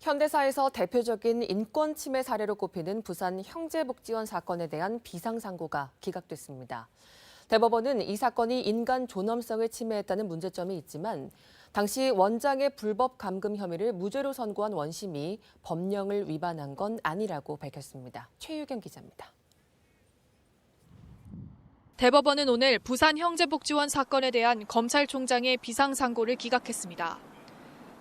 현대사에서 대표적인 인권 침해 사례로 꼽히는 부산 형제복지원 사건에 대한 비상상고가 기각됐습니다. 대법원은 이 사건이 인간 존엄성을 침해했다는 문제점이 있지만 당시 원장의 불법 감금 혐의를 무죄로 선고한 원심이 법령을 위반한 건 아니라고 밝혔습니다. 최유경 기자입니다. 대법원은 오늘 부산 형제복지원 사건에 대한 검찰총장의 비상상고를 기각했습니다.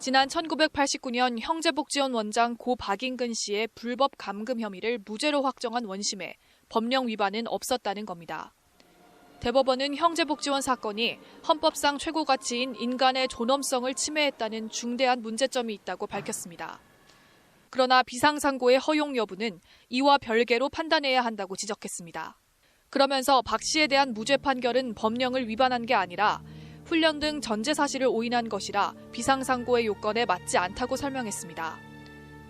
지난 1989년 형제복지원 원장 고 박인근 씨의 불법 감금 혐의를 무죄로 확정한 원심에 법령 위반은 없었다는 겁니다. 대법원은 형제복지원 사건이 헌법상 최고 가치인 인간의 존엄성을 침해했다는 중대한 문제점이 있다고 밝혔습니다. 그러나 비상상고의 허용 여부는 이와 별개로 판단해야 한다고 지적했습니다. 그러면서 박 씨에 대한 무죄 판결은 법령을 위반한 게 아니라 훈련 등 전제 사실을 오인한 것이라 비상상고의 요건에 맞지 않다고 설명했습니다.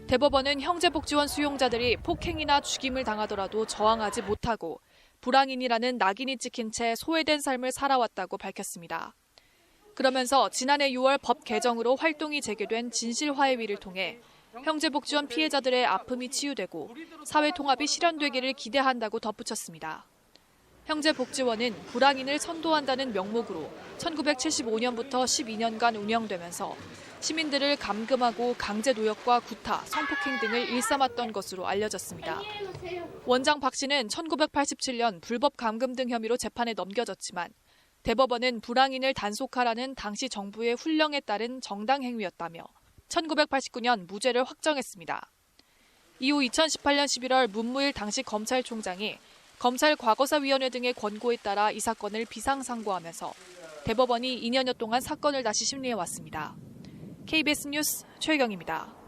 대법원은 형제복지원 수용자들이 폭행이나 죽임을 당하더라도 저항하지 못하고 불황인이라는 낙인이 찍힌 채 소외된 삶을 살아왔다고 밝혔습니다. 그러면서 지난해 6월 법 개정으로 활동이 재개된 진실화해위를 통해 형제복지원 피해자들의 아픔이 치유되고 사회통합이 실현되기를 기대한다고 덧붙였습니다. 형제복지원은 불황인을 선도한다는 명목으로 1975년부터 12년간 운영되면서 시민들을 감금하고 강제노역과 구타, 성폭행 등을 일삼았던 것으로 알려졌습니다. 원장 박 씨는 1987년 불법 감금 등 혐의로 재판에 넘겨졌지만 대법원은 불황인을 단속하라는 당시 정부의 훈령에 따른 정당 행위였다며 1989년 무죄를 확정했습니다. 이후 2018년 11월 문무일 당시 검찰총장이 검찰 과거사위원회 등의 권고에 따라 이 사건을 비상상고하면서 대법원이 2년여 동안 사건을 다시 심리해왔습니다. KBS 뉴스 최유경입니다.